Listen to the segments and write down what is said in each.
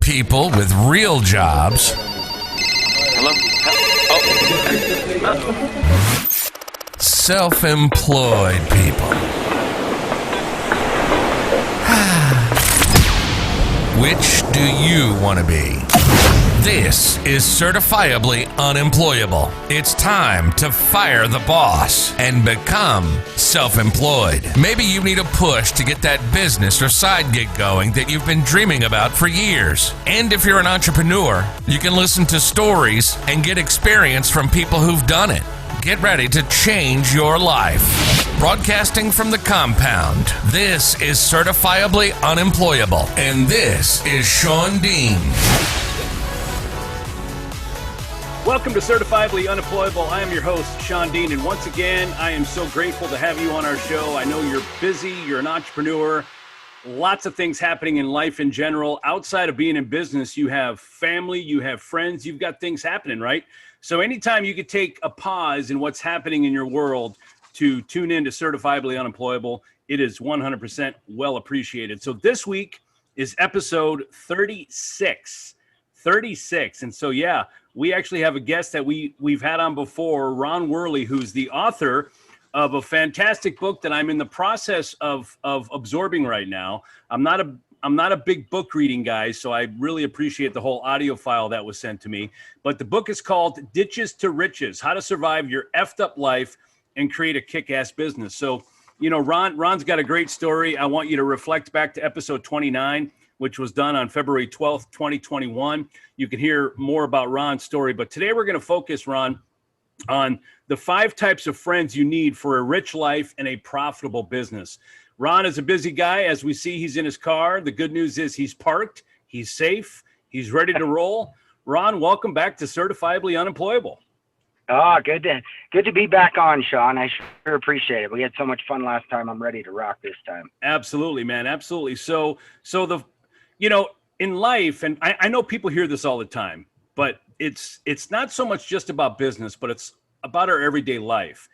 people with real jobs. Hello? Self-employed people. Which do you want to be? This is Certifiably Unemployable. It's time to fire the boss and become self-employed. Maybe you need a push to get that business or side gig going that you've been dreaming about for years. And if you're an entrepreneur, you can listen to stories and get experience from people who've done it. Get ready to change your life. Broadcasting from the compound, this is Certifiably Unemployable, and this is Sean Dean. Welcome to Certifiably Unemployable. I am your host, Sean Dean, and once again, I am so grateful to have you on our show. I know you're busy, you're an entrepreneur, lots of things happening in life in general. Outside of being in business, you have family, you have friends, you've got things happening, right? So anytime you could take a pause in what's happening in your world to tune in to Certifiably Unemployable, it is 100% well appreciated. So this week is episode 36. And so, yeah, we actually have a guest that we've had on before, Ron Worley, who's the author of a fantastic book that I'm in the process of absorbing right now. I'm not a big book reading guy, so I really appreciate the whole audio file that was sent to me. But the book is called Ditches to Riches: How to Survive Your Effed Up Life and Create a Kick-Ass Business. So, you know, Ron's got a great story. I want you to reflect back to episode 29, which was done on February 12th, 2021. You can hear more about Ron's story. But today we're going to focus, Ron, on the 5 types of friends you need for a rich life and a profitable business. Ron is a busy guy. As we see, he's in his car. The good news is he's parked, he's safe, he's ready to roll. Ron, welcome back to Certifiably Unemployable. Oh, good to be back on, Sean. I sure appreciate it. We had so much fun last time. I'm ready to rock this time. Absolutely, man. Absolutely. So in life, and I know people hear this all the time, but it's not so much just about business, but it's about our everyday life.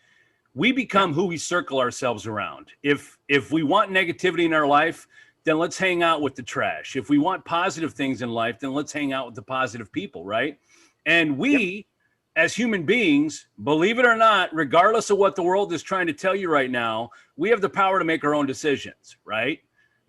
We become who we circle ourselves around. If we want negativity in our life, then let's hang out with the trash. If we want positive things in life, then let's hang out with the positive people, right? And we, as human beings, believe it or not, regardless of what the world is trying to tell you right now, we have the power to make our own decisions, right?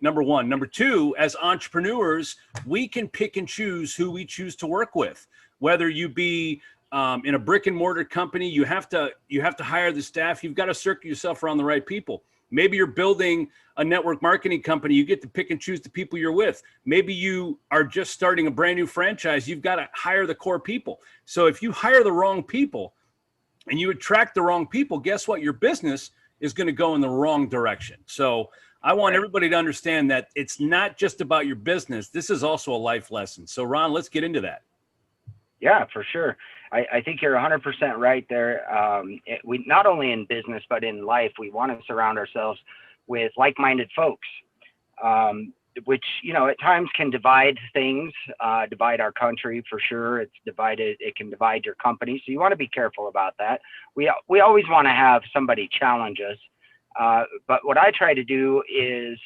Number one. Number two, as entrepreneurs, we can pick and choose who we choose to work with. Whether you be in a brick and mortar company, you have to hire the staff. You've got to circle yourself around the right people. Maybe you're building a network marketing company. You get to pick and choose the people you're with. Maybe you are just starting a brand new franchise. You've got to hire the core people. So if you hire the wrong people and you attract the wrong people, guess what? Your business is going to go in the wrong direction. So I want everybody to understand that it's not just about your business. This is also a life lesson. So Ron, let's get into that. Yeah, for sure. I think you're 100% right there. We not only in business, but in life, we want to surround ourselves with like-minded folks, which, you know, at times can divide things, divide our country for sure. It can divide your company. So you want to be careful about that. We always want to have somebody challenge us. But what I try to do is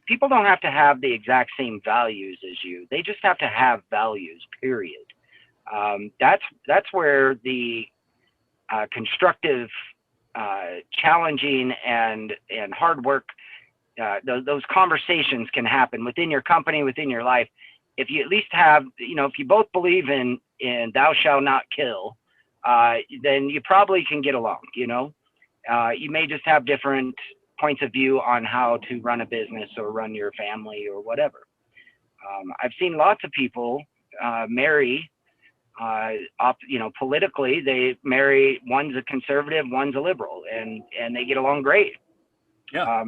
people don't have to have the exact same values as you. They just have to have values, period. That's where the constructive, challenging and hard work, those conversations can happen within your company, within your life. If you at least have, you know, if you both believe in thou shalt not kill, then you probably can get along, you know. You may just have different points of view on how to run a business or run your family or whatever. I've seen lots of people marry, politically, they marry, one's a conservative, one's a liberal, and they get along great. Yeah.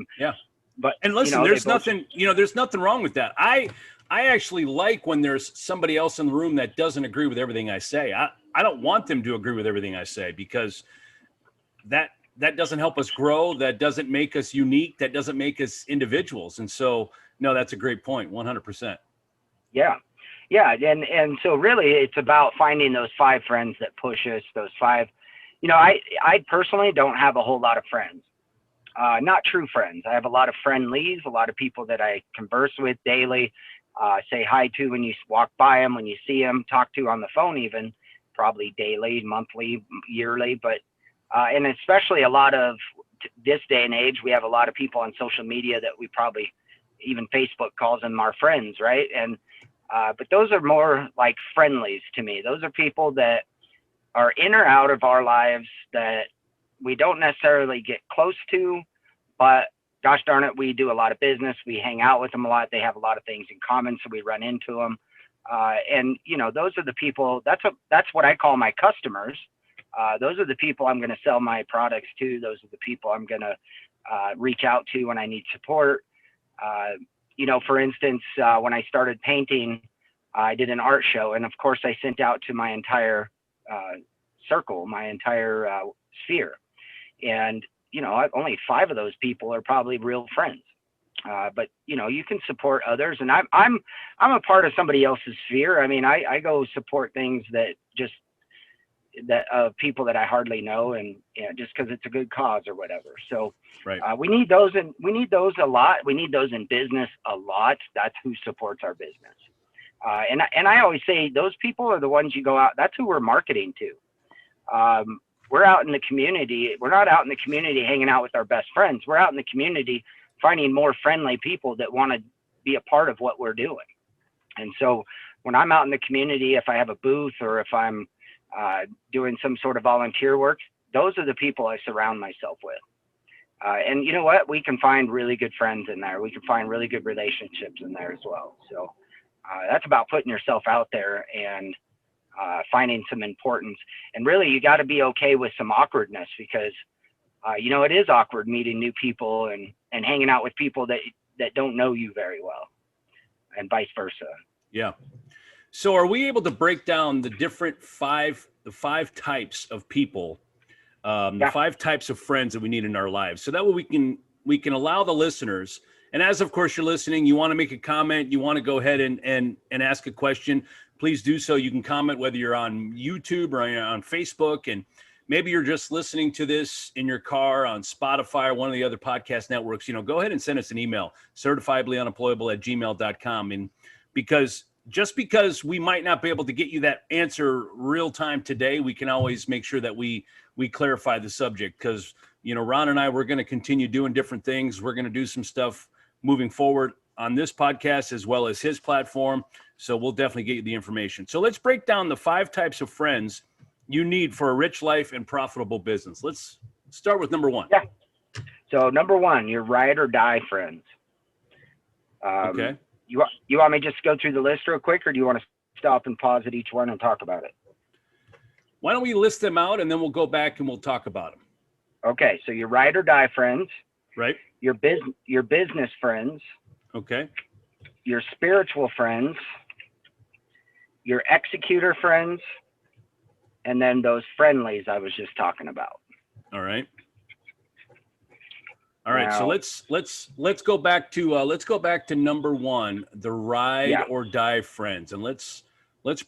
But and listen, there's nothing wrong with that. I actually like when there's somebody else in the room that doesn't agree with everything I say. I don't want them to agree with everything I say, because that doesn't help us grow. That doesn't make us unique. That doesn't make us individuals. And so, no, that's a great point. 100%. Yeah. And so really it's about finding those 5 friends that push us, those 5, you know, I personally don't have a whole lot of friends, not true friends. I have a lot of friendlies, a lot of people that I converse with daily say hi to when you walk by them, when you see them, talk to on the phone even, probably daily, monthly, yearly. But and especially a lot of this day and age, we have a lot of people on social media that we probably, even Facebook calls them our friends, right? And but those are more like friendlies to me. Those are people that are in or out of our lives that we don't necessarily get close to, but gosh darn it, we do a lot of business. We hang out with them a lot. They have a lot of things in common, so we run into them. And you know, those are the people. That's what I call my customers. Those are the people I'm going to sell my products to. Those are the people I'm going to reach out to when I need support. You know, for instance, when I started painting, I did an art show, and of course, I sent out to my entire circle, my entire sphere, and you know, only 5 of those people are probably real friends. But you know, you can support others, and I'm a part of somebody else's sphere. I mean, I go support things that people that I hardly know, and you know, just because it's a good cause or whatever. So right. We need those, and we need those a lot. We need those in business a lot. That's who supports our business. And I always say those people are the ones you go out. That's who we're marketing to. We're out in the community. We're not out in the community hanging out with our best friends. We're out in the community finding more friendly people that want to be a part of what we're doing. And so when I'm out in the community, if I have a booth or if I'm doing some sort of volunteer work, those are the people I surround myself with. And you know what? We can find really good friends in there. We can find really good relationships in there as well. So that's about putting yourself out there and finding some importance. And really, you got to be okay with some awkwardness, because you know, it is awkward meeting new people and hanging out with people that don't know you very well, and vice versa. Yeah. So are we able to break down the different five types of people, the 5 types of friends that we need in our lives, so that way we can allow the listeners, and as of course you're listening, you want to make a comment, you want to go ahead and ask a question, please do so. You can comment whether you're on YouTube or on Facebook, and maybe you're just listening to this in your car on Spotify or one of the other podcast networks. You know, go ahead and send us an email, certifiablyunemployable@gmail.com. And because we might not be able to get you that answer real time today, we can always make sure that we clarify the subject, because, you know, Ron and I, we're going to continue doing different things. We're going to do some stuff moving forward on this podcast as well as his platform. So we'll definitely get you the information. So let's break down the 5 types of friends you need for a rich life and profitable business. Let's start with number 1. Yeah. So number 1, your ride or die friends. Okay. You want me to just go through the list real quick, or do you want to stop and pause at each one and talk about it? Why don't we list them out, and then we'll go back and we'll talk about them. Okay. So your ride or die friends. Right. Your business friends. Okay. Your spiritual friends. Your executor friends. And then those friendlies I was just talking about. All right. Now, so let's go back to number 1, the ride or die friends, and let's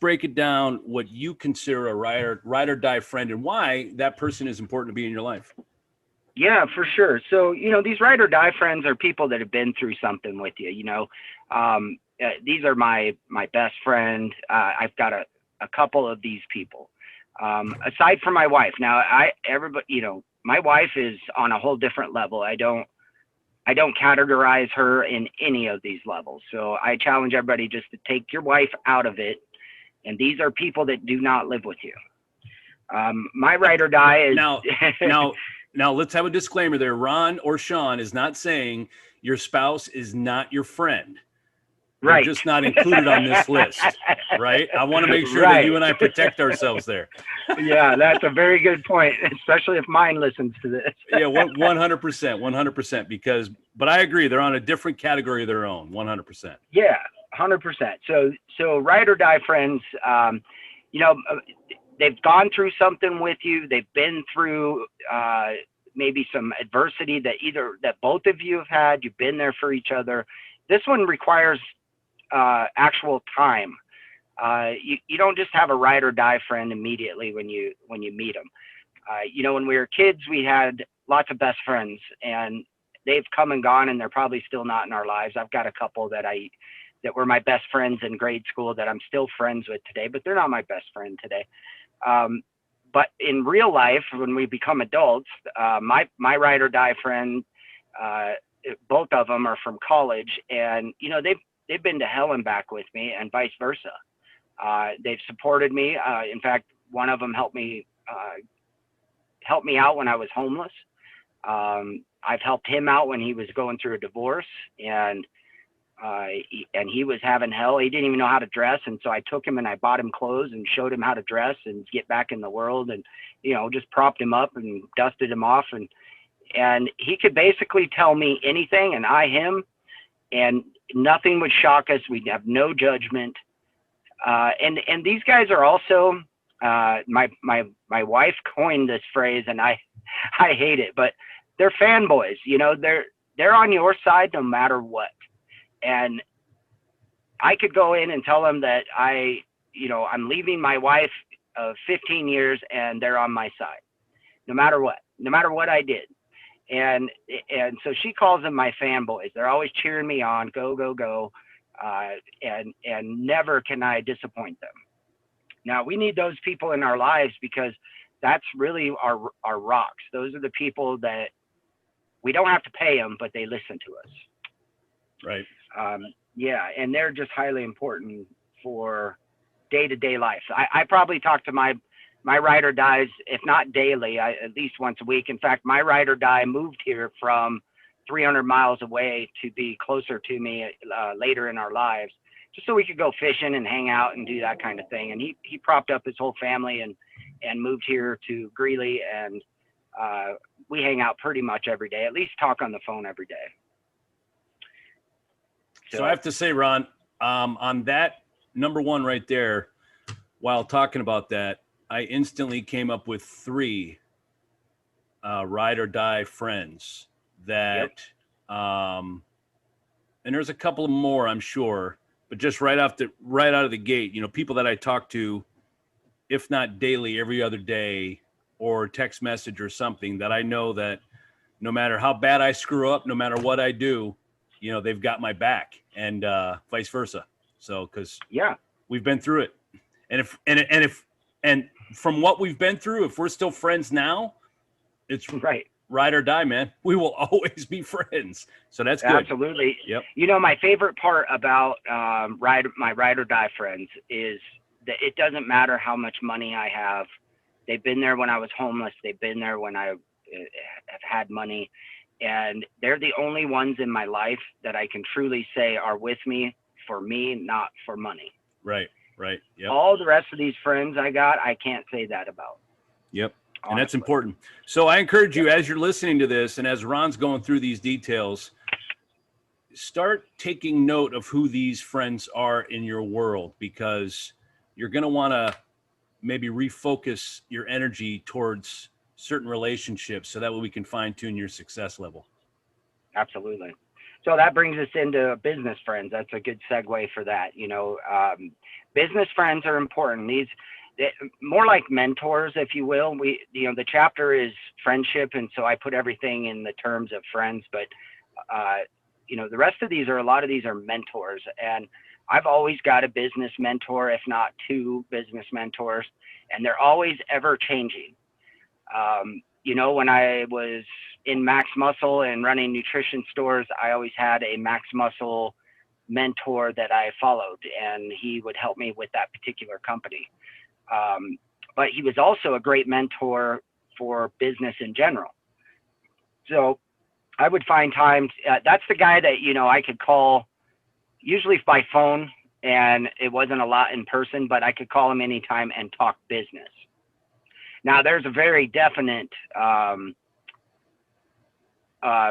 break it down, what you consider a ride or die friend and why that person is important to be in your life. Yeah, for sure. So, you know, these ride or die friends are people that have been through something with you. You know, these are my best friend. I've got a couple of these people. Aside from my wife. Now, everybody, you know, my wife is on a whole different level. I don't categorize her in any of these levels. So I challenge everybody just to take your wife out of it. And these are people that do not live with you. My ride or die is now let's have a disclaimer there. Ron or Sean is not saying your spouse is not your friend. They're right. just not included on this list, right? I want to make sure that you and I protect ourselves there. Yeah, that's a very good point, especially if mine listens to this. Yeah, 100%, but I agree, they're on a different category of their own, 100%. Yeah, 100%. So ride or die friends, you know, they've gone through something with you. They've been through maybe some adversity that both of you have had. You've been there for each other. This one requires actual time. You don't just have a ride or die friend immediately when you meet them. You know, when we were kids, we had lots of best friends, and they've come and gone, and they're probably still not in our lives. I've got a couple that that were my best friends in grade school that I'm still friends with today, but they're not my best friend today. But in real life, when we become adults, my ride or die friend, both of them are from college, and they've been to hell and back with me, and vice versa. They've supported me. In fact, one of them helped me out when I was homeless. I've helped him out when he was going through a divorce, and he was having hell. He didn't even know how to dress, and so I took him and I bought him clothes and showed him how to dress and get back in the world, and just propped him up and dusted him off, and he could basically tell me anything, and I him, and nothing would shock us. We'd have no judgment. And these guys are also my wife coined this phrase, and I hate it, but they're fanboys. They're on your side no matter what. And I could go in and tell them that I'm leaving my wife of 15 years and they're on my side, no matter what I did. And so she calls them my fanboys. They're always cheering me on, go, go, go. And never can I disappoint them. Now we need those people in our lives because that's really our rocks. Those are the people that we don't have to pay them, but they listen to us. Right. Yeah, and they're just highly important for day-to-day life. I probably talk to my ride or dies, if not daily, at least once a week. In fact, my ride or die moved here from 300 miles away to be closer to me later in our lives, just so we could go fishing and hang out and do that kind of thing. And he propped up his whole family and moved here to Greeley, and we hang out pretty much every day, at least talk on the phone every day. So I have to say, Ron, on that number one right there, while talking about that, I instantly came up with 3 ride or die friends that, and there's a couple more, I'm sure, but just right out of the gate, people that I talk to, if not daily, every other day, or text message or something, that I know that no matter how bad I screw up, no matter what I do, they've got my back, and vice versa. So, because we've been through it, and from what we've been through, if we're still friends now, it's right. Ride or die, man. We will always be friends. So that's good. Absolutely. Yep. My favorite part about my ride or die friends is that it doesn't matter how much money I have. They've been there when I was homeless. They've been there when I have had money. And they're the only ones in my life that I can truly say are with me for me, not for money. Right. Yep. All the rest of these friends I got, I can't say that about. Yep. And that's important. So I encourage you, as you're listening to this and as Ron's going through these details, start taking note of who these friends are in your world, because you're going to want to maybe refocus your energy towards certain relationships so that way we can fine tune your success level. Absolutely. So that brings us into business friends. That's a good segue for that. Business friends are important. More like mentors, if you will. The chapter is friendship, and so I put everything in the terms of friends, but the rest of these a lot of these are mentors, and I've always got a business mentor, if not 2 business mentors, and they're always ever changing. When I was in Max Muscle and running nutrition stores, I always had a Max Muscle mentor that I followed, and he would help me with that particular company. But he was also a great mentor for business in general. So I would find times, that's the guy that, I could call usually by phone, and it wasn't a lot in person, but I could call him anytime and talk business. Now there's a very definite,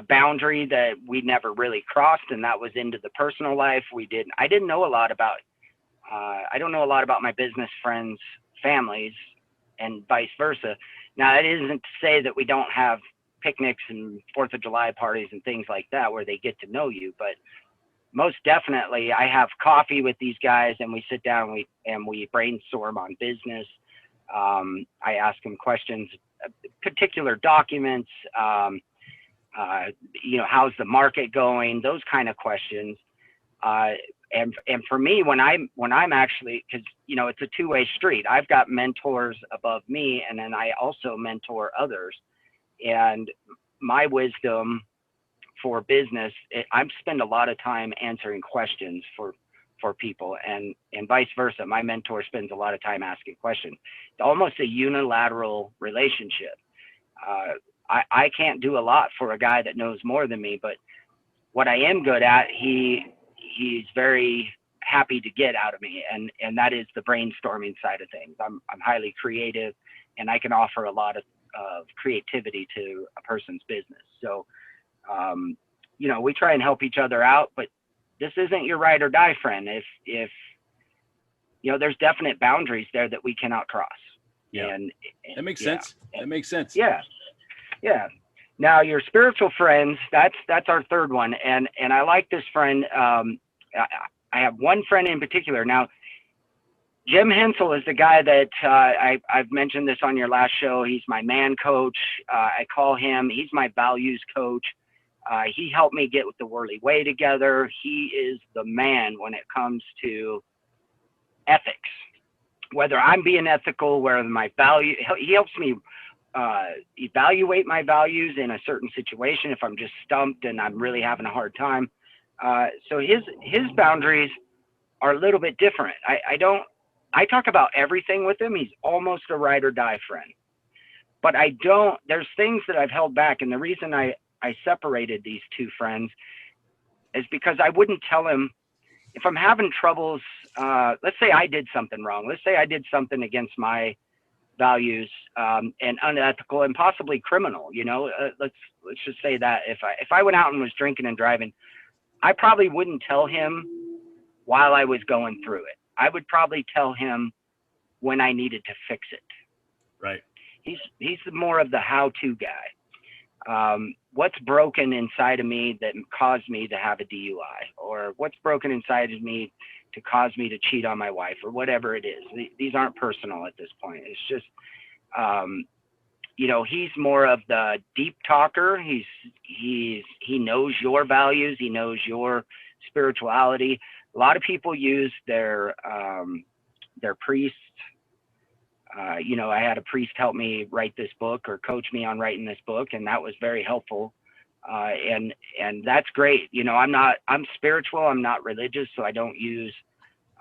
boundary that we never really crossed, and that was into the personal life. I don't know a lot about my business friends' families and vice versa. Now, that isn't to say that we don't have picnics and 4th of July parties and things like that where they get to know you, but most definitely I have coffee with these guys and we sit down and we brainstorm on business. I ask them questions, particular documents, how's the market going, those kind of questions. And for me, when I'm actually, because it's a two-way street. I've got mentors above me, and then I also mentor others. And my wisdom for business, I spend a lot of time answering questions for people, and vice versa. My mentor spends a lot of time asking questions. It's almost a unilateral relationship. I can't do a lot for a guy that knows more than me, but what I am good at, he's very happy to get out of me, and that is the brainstorming side of things. I'm highly creative, and I can offer a lot of creativity to a person's business. So, we try and help each other out, but this isn't your ride or die friend. If there's definite boundaries there that we cannot cross. Yeah, and that makes sense. That makes sense. Yeah. Now your spiritual friends, that's our third one. And I like this friend. I have one friend in particular. Now, Jim Hensel is the guy that I've mentioned this on your last show. He's my man coach. I call him, he's my values coach. He helped me get with the Worley Way together. He is the man when it comes to ethics, whether I'm being ethical, whether my value, he helps me evaluate my values in a certain situation if I'm just stumped and I'm really having a hard time. So his boundaries are a little bit different. I talk about everything with him. He's almost a ride or die friend, but there's things that I've held back. And the reason I separated these two friends is because I wouldn't tell him if I'm having troubles. Let's say I did something wrong. Let's say I did something against my values, and unethical and possibly criminal. Let's just say that if I went out and was drinking and driving, I probably wouldn't tell him while I was going through it. I would probably tell him when I needed to fix it. Right. He's more of the how-to guy. What's broken inside of me that caused me to have a DUI, or what's broken inside of me to cause me to cheat on my wife, or whatever it is. These aren't personal at this point. It's just, he's more of the deep talker. He knows your values. He knows your spirituality. A lot of people use their priests. I had a priest help me write this book or coach me on writing this book, and that was very helpful. And that's great. I'm spiritual. I'm not religious, so I don't use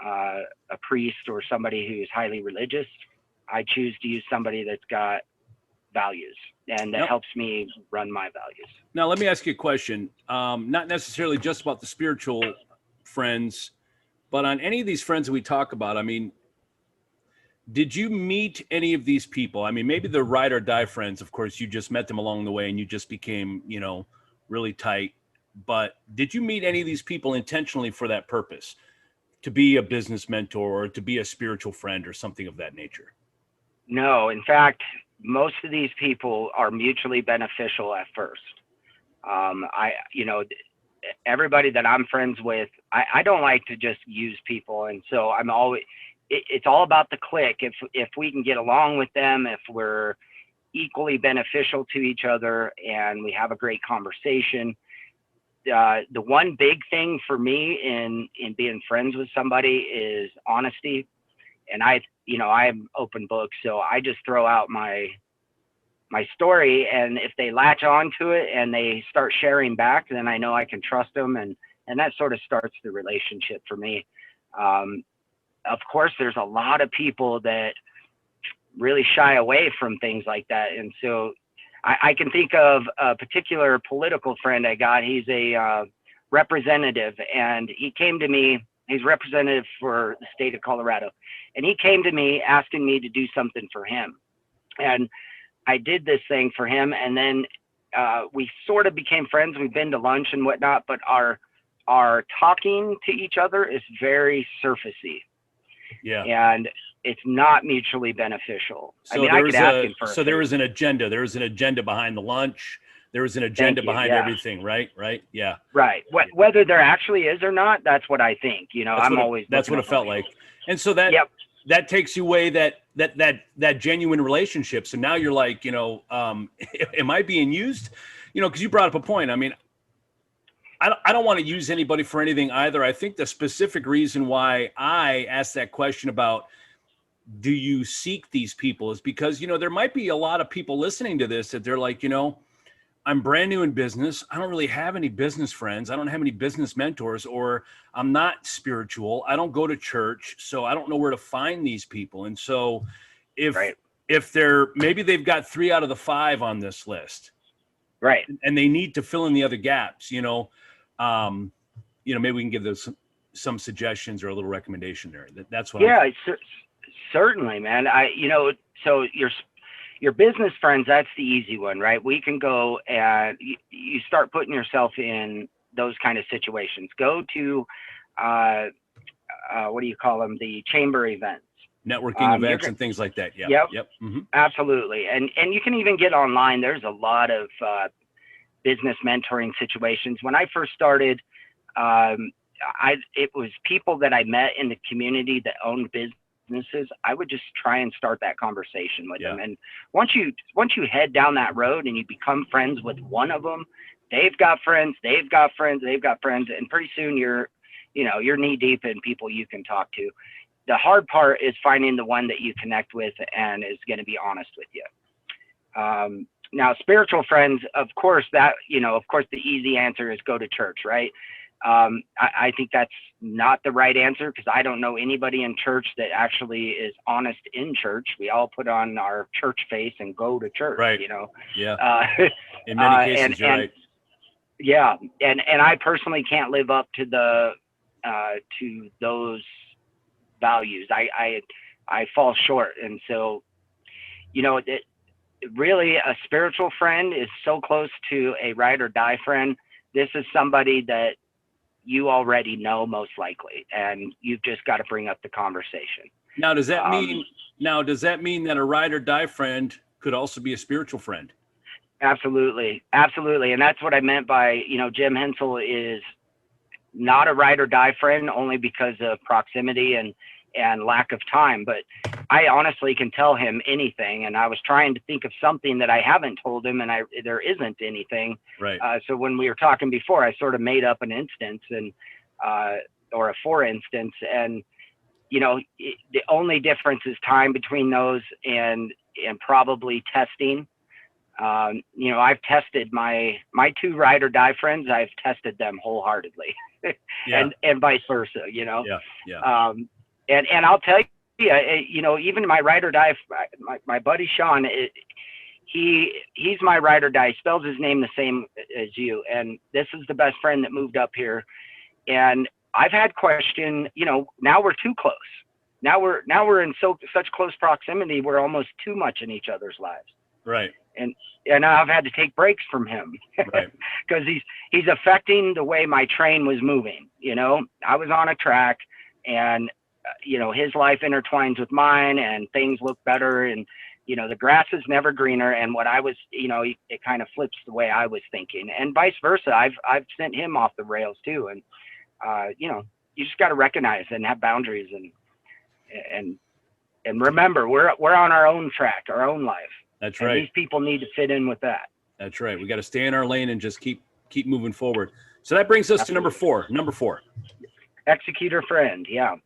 a priest or somebody who's highly religious. I choose to use somebody that's got values and that helps me run my values. Now, let me ask you a question. Not necessarily just about the spiritual friends, but on any of these friends that we talk about, did you meet any of these people? Maybe the ride or die friends, of course, you just met them along the way and you just became, really tight. But did you meet any of these people intentionally for that purpose, to be a business mentor or to be a spiritual friend or something of that nature? No, in fact, most of these people are mutually beneficial at first. Everybody that I'm friends with, I don't like to just use people. And so I'm always, it's all about the click. If we can get along with them, if we're equally beneficial to each other and we have a great conversation. The one big thing for me in being friends with somebody is honesty. And I'm open book. So I just throw out my story, and if they latch on to it and they start sharing back, then I know I can trust them. And that sort of starts the relationship for me. Of course, there's a lot of people that really shy away from things like that. And so I can think of a particular political friend I got. He's a representative, and he came to me. He's representative for the state of Colorado. And he came to me asking me to do something for him. And I did this thing for him. And then we sort of became friends. We've been to lunch and whatnot, but our talking to each other is very surfacey. Yeah. And it's not mutually beneficial. So I could ask him first. So there was an agenda. There was an agenda behind the lunch. There was an agenda behind everything, right? Right. Yeah. Right. Whether there actually is or not, that's what I think. That's what it felt like. And so that takes you away that genuine relationship. So now you're like, am I being used? Because you brought up a point. I don't want to use anybody for anything either. I think the specific reason why I asked that question about, do you seek these people, is because, there might be a lot of people listening to this that they're like, I'm brand new in business. I don't really have any business friends. I don't have any business mentors, or I'm not spiritual. I don't go to church, so I don't know where to find these people. And so if Right. if maybe they've got 3 out of the 5 on this list, Right. and they need to fill in the other gaps, maybe we can give those some suggestions or a little recommendation there. That's what. Yeah, certainly, man. So your business friends, that's the easy one, right? We can go and you start putting yourself in those kind of situations. Go to, what do you call them? The chamber events. Networking events and things like that. Yeah. Yep. Mm-hmm. Absolutely. And you can even get online. There's a lot of business mentoring situations. When I first started, it was people that I met in the community that owned businesses. I would just try and start that conversation with them. And once you head down that road and you become friends with one of them, they've got friends, and pretty soon you're knee deep in people you can talk to. The hard part is finding the one that you connect with and is going to be honest with you. Now, spiritual friends, of course, the easy answer is go to church, right? I think that's not the right answer, because I don't know anybody in church that actually is honest in church. We all put on our church face and go to church, right? Yeah. In many cases, you're right. Yeah, and I personally can't live up to to those values. I fall short, and so really a spiritual friend is so close to a ride or die friend. This is somebody that you already know, most likely, and you've just got to bring up the conversation. Now, does that mean that a ride or die friend could also be a spiritual friend? Absolutely. And that's what I meant by, Jim Hensel is not a ride or die friend only because of proximity and lack of time, but I honestly can tell him anything. And I was trying to think of something that I haven't told him, and there isn't anything. Right. So when we were talking before, I sort of made up an instance or a for instance, and the only difference is time between those and probably testing. I've tested my 2 ride or die friends. I've tested them wholeheartedly, and vice versa. Yeah. And I'll tell you, even my ride or die, my buddy Sean, he's my ride or die. He spells his name the same as you. And this is the best friend that moved up here. And I've had question, now we're too close. Now we're in such close proximity. We're almost too much in each other's lives. Right. And I've had to take breaks from him, right, because he's affecting the way my train was moving. I was on a track, and his life intertwines with mine, and things look better, and the grass is never greener. And what I was, it kind of flips the way I was thinking, and vice versa. I've sent him off the rails too. And you just got to recognize and have boundaries, and remember, we're on our own track, our own life. That's and right. These people need to fit in with that. That's right. We got to stay in our lane and just keep moving forward. So that brings us Absolutely. to number 4. Executor friend. Yeah.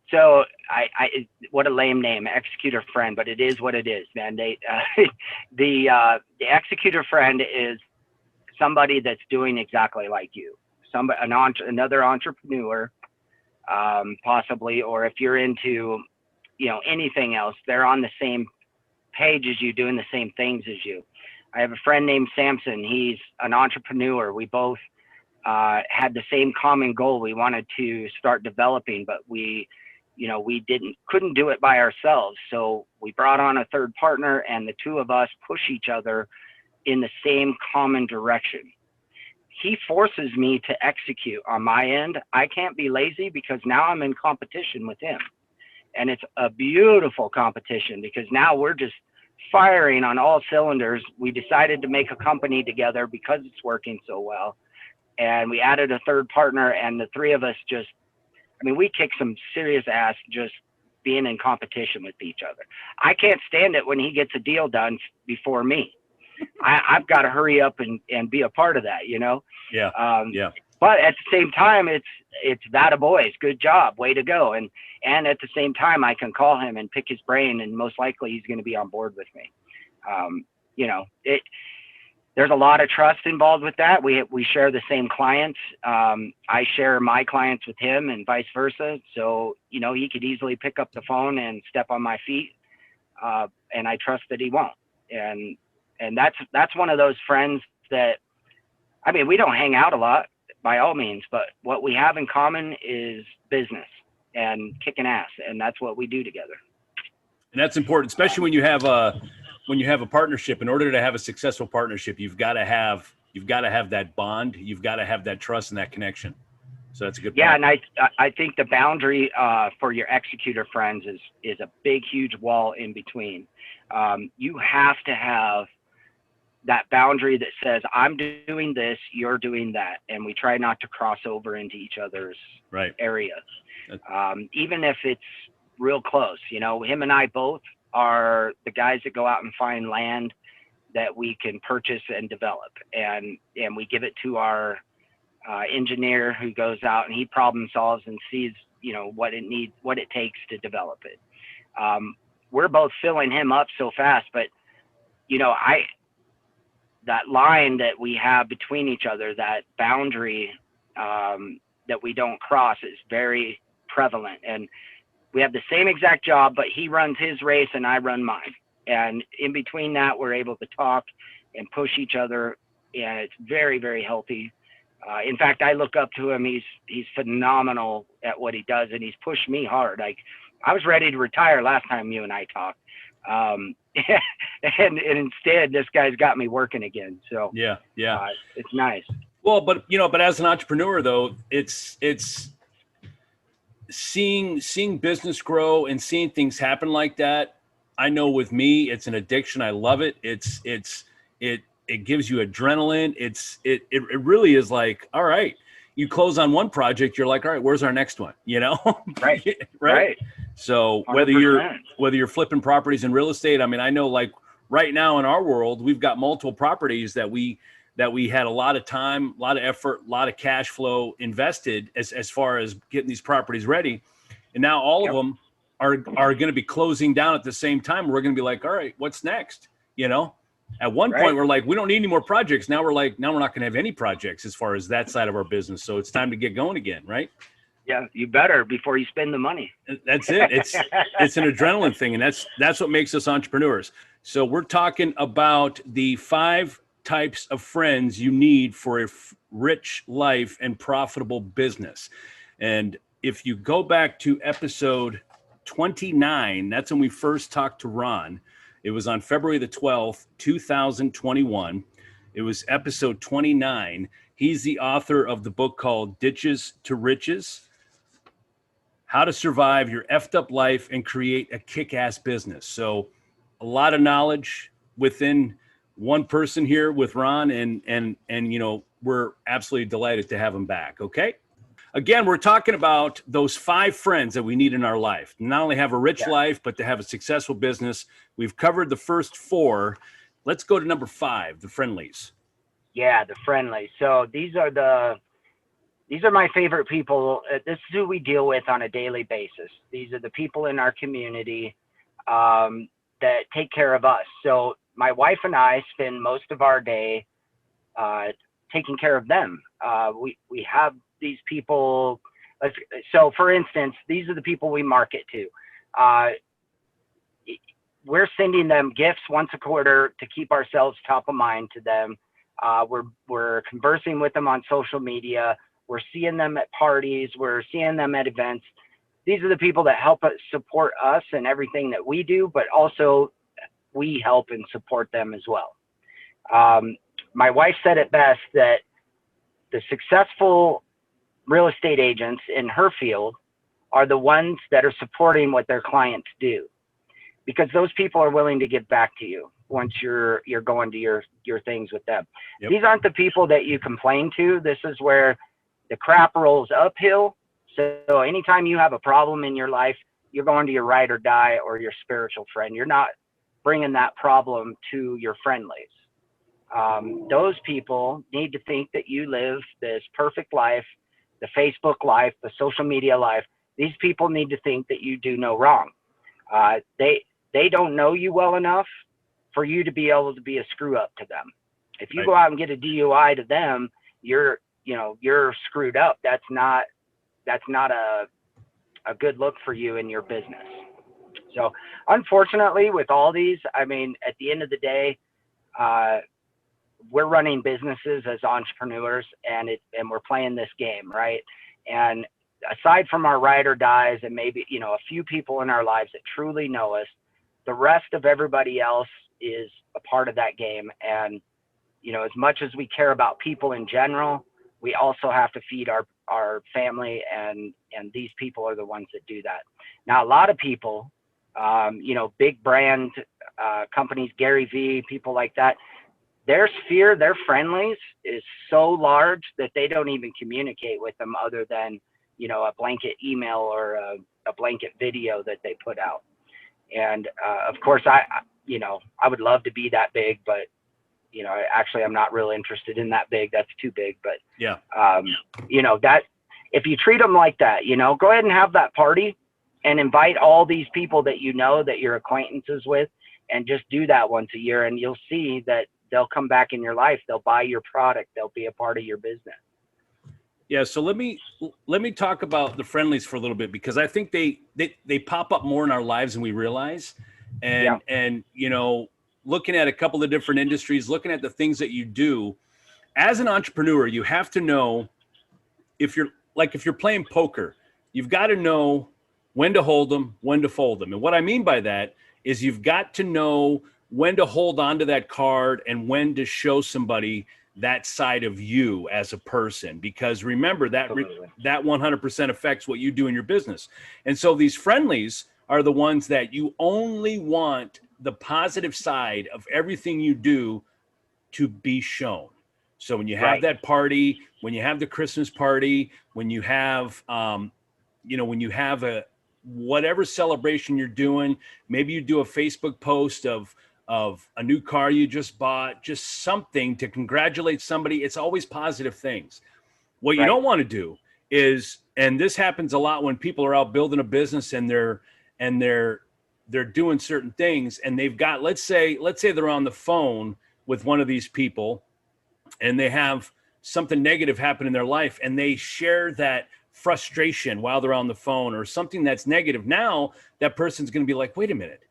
So I what a lame name, Executor friend, but it is what it is, man. The Executor friend is somebody that's doing exactly like you, another entrepreneur, possibly, or if you're into, anything else, they're on the same page as you, doing the same things as you. I have a friend named Samson. He's an entrepreneur. We both had the same common goal. We wanted to start developing, but we couldn't do it by ourselves. So we brought on a third partner, and the two of us push each other in the same common direction. He forces me to execute on my end. I can't be lazy, because now I'm in competition with him. And it's a beautiful competition, because now we're just firing on all cylinders. We decided to make a company together because it's working so well. And we added a third partner, and the three of us we kick some serious ass just being in competition with each other. I can't stand it when he gets a deal done before me. I've got to hurry up and be a part of that, you know? Yeah. Yeah. But at the same time, it's that boys, good job, way to go. And at the same time, I can call him and pick his brain, and most likely he's going to be on board with me. You know, there's a lot of trust involved with that. We share the same clients. I share my clients with him and vice versa. So, you know, he could easily pick up the phone and step on my feet. And I trust that he won't. And that's one of those friends that, I mean, we don't hang out a lot by all means, but what we have in common is business and kicking ass. And that's what we do together. And that's important, especially when you have a partnership. In order to have a successful partnership, you've got to have that bond. You've got to have that trust and that connection. So that's a good point. Yeah. And I think the boundary for your executor friends is a big, huge wall in between. You have to have that boundary that says, I'm doing this, you're doing that. And we try not to cross over into each other's areas. Even if it's real close, you know, him and I both are the guys that go out and find land that we can purchase and develop. And we give it to our engineer who goes out and he problem solves and sees, you know, what it takes to develop it. We're both filling him up so fast, but you know, that line that we have between each other, that boundary that we don't cross is very prevalent. And we have the same exact job, but he runs his race and I run mine. And in between that, we're able to talk and push each other. And it's very, very healthy. In fact, I look up to him. He's phenomenal at what he does. And he's pushed me hard. Like, I was ready to retire last time you and I talked. And instead, this guy's got me working again. So yeah. It's nice. Well, but as an entrepreneur though, it's seeing business grow and seeing things happen like that. I know with me, it's an addiction. I love it. It gives you adrenaline. It really is like, all right, you close on one project, you're like, all right, where's our next one? You know? Right. So 100%. whether you're flipping properties in real estate, I mean, I know like right now in our world, we've got multiple properties that we had a lot of time, a lot of effort, a lot of cash flow invested as far as getting these properties ready. And now all of them are going to be closing down at the same time. We're going to be like, all right, what's next? You know, at one point we're like, we don't need any more projects. Now we're like, now we're not going to have any projects as far as that side of our business. So it's time to get going again. Right. Yeah. You better before you spend the money. That's it. It's an adrenaline thing. And that's what makes us entrepreneurs. So we're talking about the 5 types of friends you need for a rich life and profitable business. And if you go back to episode 29, that's when we first talked to Ron. It was on February the 12th, 2021. It was episode 29. He's the author of the book called Ditches to Riches: How to Survive Your Effed Up Life and Create a Kick-Ass Business. So a lot of knowledge within one person here with Ron, and you know, we're absolutely delighted to have him back. Okay. Again, we're talking about those 5 friends that we need in our life, not only have a rich life, but to have a successful business. We've covered the first 4. Let's go to number 5, the Friendlies. Yeah. The Friendlies. So these are my favorite people. This is who we deal with on a daily basis. These are the people in our community that take care of us. So my wife and I spend most of our day taking care of them. We have these people. So for instance, these are the people we market to. We're sending them gifts once a quarter to keep ourselves top of mind to them. We're conversing with them on social media. We're seeing them at parties. We're seeing them at events. These are the people that help us support us in everything that we do, but also we help and support them as well. My wife said it best that the successful real estate agents in her field are the ones that are supporting what their clients do, because those people are willing to give back to you once you're going to your things with them. Yep. These aren't the people that you complain to. This is where the crap rolls uphill. So anytime you have a problem in your life, you're going to your ride or die or your spiritual friend. You're not bringing that problem to your Friendlies. Those people need to think that you live this perfect life, the Facebook life, the social media life. These people need to think that you do no wrong. They don't know you well enough for you to be able to be a screw up to them. If you Right. go out and get a DUI to them, you're screwed up. That's not a good look for you in your business. So unfortunately, with all these, I mean, at the end of the day, we're running businesses as entrepreneurs, and we're playing this game, right? And aside from our ride or dies and maybe, a few people in our lives that truly know us, the rest of everybody else is a part of that game. And, as much as we care about people in general, we also have to feed our family, and these people are the ones that do that. Now, a lot of people, big brand companies, Gary Vee, people like that, their sphere, their friendlies is so large that they don't even communicate with them other than, a blanket email or a blanket video that they put out. And of course, I would love to be that big, but actually I'm not real interested in that big. That's too big. But Yeah. That if you treat them like that, go ahead and have that party and invite all these people that that you're acquaintances with, and just do that once a year, and you'll see that they'll come back in your life. They'll buy your product. They'll be a part of your business. Yeah, so let me talk about the Friendlies for a little bit, because I think they pop up more in our lives than we realize. And looking at a couple of different industries, looking at the things that you do as an entrepreneur, you have to know, if you're playing poker, you've got to know when to hold them, when to fold them. And what I mean by that is you've got to know when to hold on to that card and when to show somebody that side of you as a person, because remember that 100% affects what you do in your business. And so these Friendlies are the ones that you only want the positive side of everything you do to be shown. So when you have that party, when you have the Christmas party, when you have, when you have whatever celebration you're doing, maybe you do a Facebook post of a new car you just bought, just something to congratulate somebody. It's always positive things. What you don't want to do is, and this happens a lot when people are out building a business and they're doing certain things, and they've got, let's say they're on the phone with one of these people and they have something negative happen in their life, and they share that frustration while they're on the phone, or something that's negative. Now that person's going to be like, wait a minute,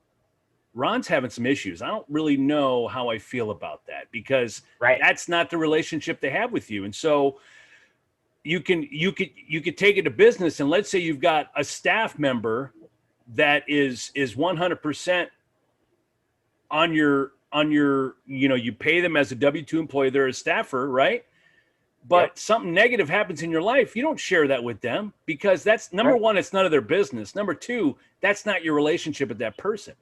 Ron's having some issues. I don't really know how I feel about that, because that's not the relationship they have with you. And so you could take it to business, and let's say you've got a staff member that is 100% on your, you pay them as a W-2 employee, they're a staffer, right? But something negative happens in your life, you don't share that with them, because that's number one, it's none of their business. Number two, that's not your relationship with that person.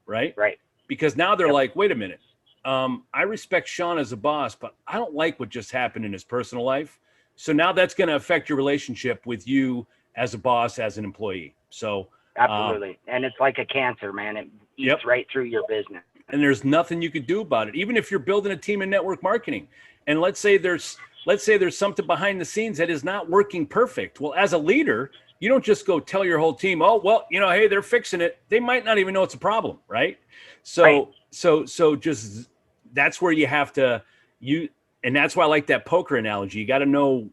Right. Because now they're like, wait a minute. I respect Sean as a boss, but I don't like what just happened in his personal life. So now that's going to affect your relationship with you as a boss, as an employee. So absolutely. And it's like a cancer, man. It eats right through your business. And there's nothing you could do about it. Even if you're building a team in network marketing, and let's say there's something behind the scenes that is not working perfect. Well, as a leader, you don't just go tell your whole team, oh, well, hey, they're fixing it. They might not even know it's a problem, right? So just, that's where you have to, and that's why I like that poker analogy. You got to know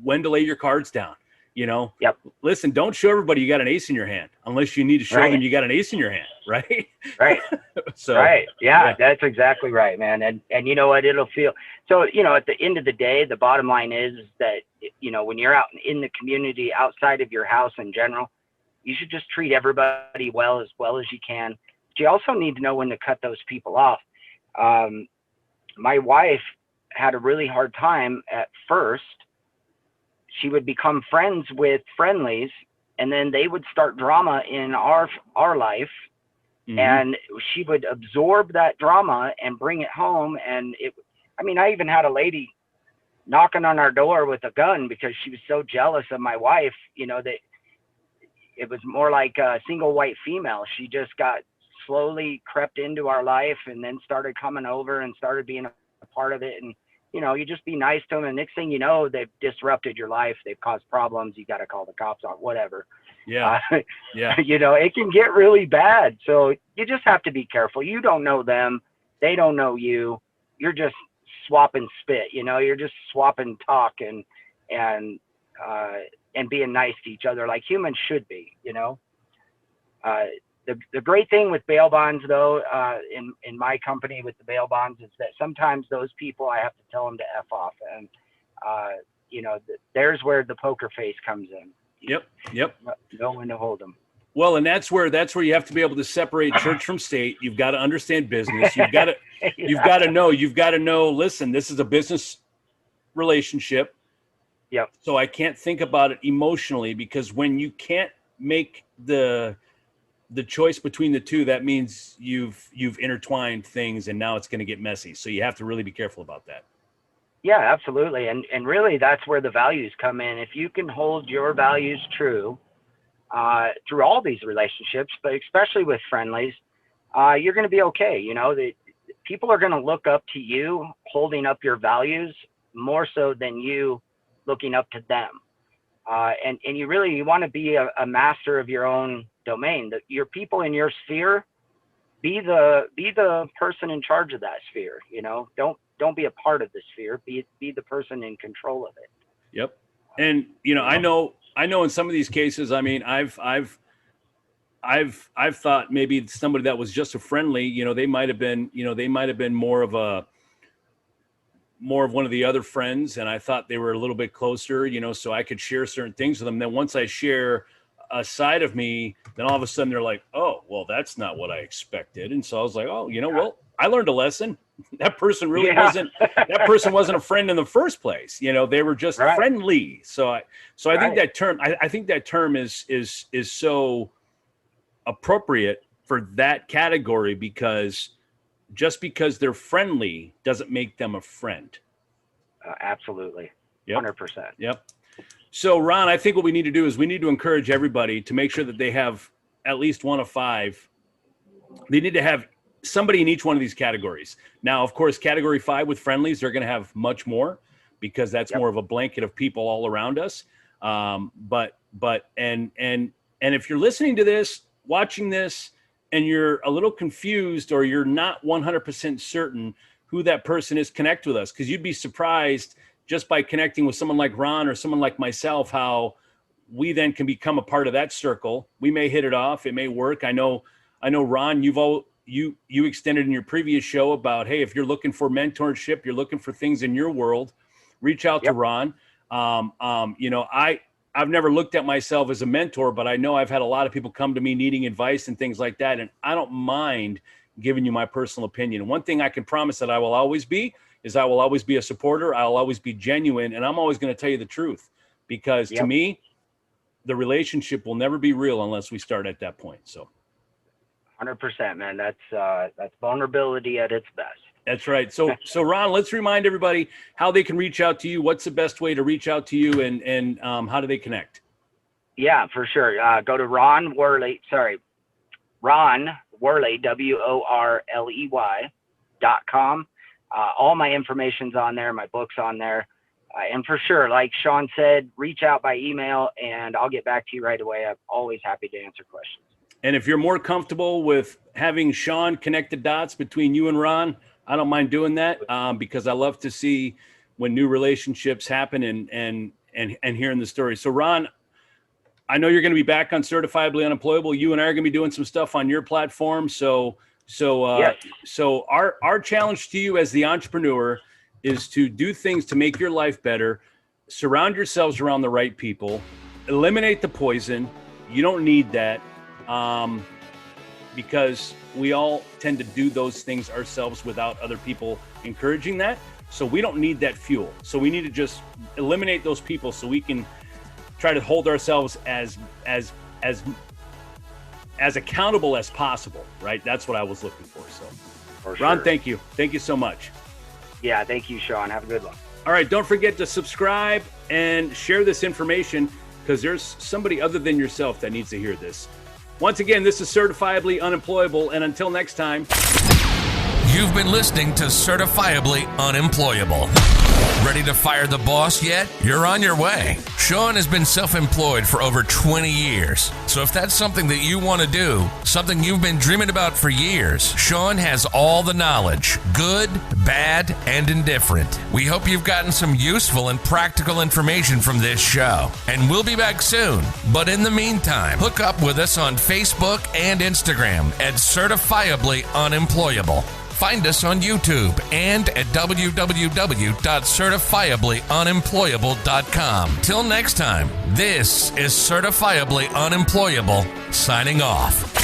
when to lay your cards down, Listen, don't show everybody you got an ace in your hand unless you need to show them you got an ace in your hand, right? Yeah, that's exactly right, man. And you know what, it'll feel, so, at the end of the day, the bottom line is that, when you're out in the community outside of your house in general, you should just treat everybody as well as you can. But you also need to know when to cut those people off. My wife had a really hard time at first. She would become friends with Friendlies, and then they would start drama in our life. And she would absorb that drama and bring it home. And I even had a lady knocking on our door with a gun because she was so jealous of my wife, that it was more like a single white female. She just got slowly crept into our life and then started coming over and started being a part of it. And, you just be nice to them. And next thing you know, they've disrupted your life. They've caused problems. You got to call the cops on whatever. Yeah. Yeah. It can get really bad. So you just have to be careful. You don't know them. They don't know you. You're just swapping spit, you're just swapping talk and being nice to each other like humans should be, The great thing with bail bonds, though, in my company with the bail bonds, is that sometimes those people, I have to tell them to F off. And, there's where the poker face comes in. Yep. Know when to hold them. Well, and that's where you have to be able to separate church from state. You've got to understand business. You've got to know, listen, this is a business relationship. Yep. So I can't think about it emotionally, because when you can't make the choice between the two, that means you've intertwined things, and now it's going to get messy. So you have to really be careful about that. Yeah, absolutely. And really, that's where the values come in. If you can hold your values true through all these relationships, but especially with Friendlies, you're going to be okay. People are going to look up to you holding up your values more so than you looking up to them. And you want to be a master of your own domain. Your people in your sphere, be the person in charge of that sphere. Don't be a part of the sphere. Be the person in control of it. Yep. And I know in some of these cases, I mean, I've thought maybe somebody that was just a friendly, they might have been more of one of the other friends, and I thought they were a little bit closer, so I could share certain things with them. Then once I share a side of me, then all of a sudden they're like, oh, well, that's not what I expected. And so I was like, oh, well, I learned a lesson. That person really wasn't a friend in the first place. They were just friendly. So I think that term, I think that term is so appropriate for that category, because just because they're friendly doesn't make them a friend. Absolutely. 100%. 100%. Yep. So Ron, I think what we need to do is we need to encourage everybody to make sure that they have at least one of 5. They need to have somebody in each one of these categories. Now, of course, category 5 with Friendlies, they're going to have much more, because that's more of a blanket of people all around us. But if you're listening to this, watching this, and you're a little confused, or you're not 100% certain who that person is, connect with us, because you'd be surprised just by connecting with someone like Ron or someone like myself, how we then can become a part of that circle. We may hit it off. It may work. I know, Ron, you extended in your previous show about, hey, if you're looking for mentorship, you're looking for things in your world, reach out to Ron. I've never looked at myself as a mentor, but I know I've had a lot of people come to me needing advice and things like that. And I don't mind giving you my personal opinion. One thing I can promise that I will always be is I will always be a supporter. I'll always be genuine. And I'm always going to tell you the truth, because to me, the relationship will never be real unless we start at that point. So 100%, man. That's vulnerability at its best. That's right. So Ron, let's remind everybody how they can reach out to you. What's the best way to reach out to you, and how do they connect? Yeah, for sure. Go to Ron Worley, WORLEY.com. All my information's on there. My book's on there. And for sure, like Sean said, reach out by email and I'll get back to you right away. I'm always happy to answer questions. And if you're more comfortable with having Sean connect the dots between you and Ron, I don't mind doing that, because I love to see when new relationships happen and hearing the story. So Ron, I know you're going to be back on Certifiably Unemployable. You and I are going to be doing some stuff on your platform. So our challenge to you as the entrepreneur is to do things to make your life better. Surround yourselves around the right people. Eliminate the poison. You don't need that, because we all tend to do those things ourselves without other people encouraging that. So we don't need that fuel. So we need to just eliminate those people so we can try to hold ourselves as accountable as possible, right? That's what I was looking for. So for sure. Ron, thank you. Thank you so much. Yeah, thank you, Sean. Have a good one. All right, don't forget to subscribe and share this information, because there's somebody other than yourself that needs to hear this. Once again, this is Certifiably Unemployable, and until next time. You've been listening to Certifiably Unemployable. Ready to fire the boss yet? You're on your way. Sean has been self-employed for over 20 years. So if that's something that you want to do, something you've been dreaming about for years, Sean has all the knowledge, good, bad, and indifferent. We hope you've gotten some useful and practical information from this show. And we'll be back soon. But in the meantime, hook up with us on Facebook and Instagram at Certifiably Unemployable. Find us on YouTube and at www.certifiablyunemployable.com. Till next time, this is Certifiably Unemployable, signing off.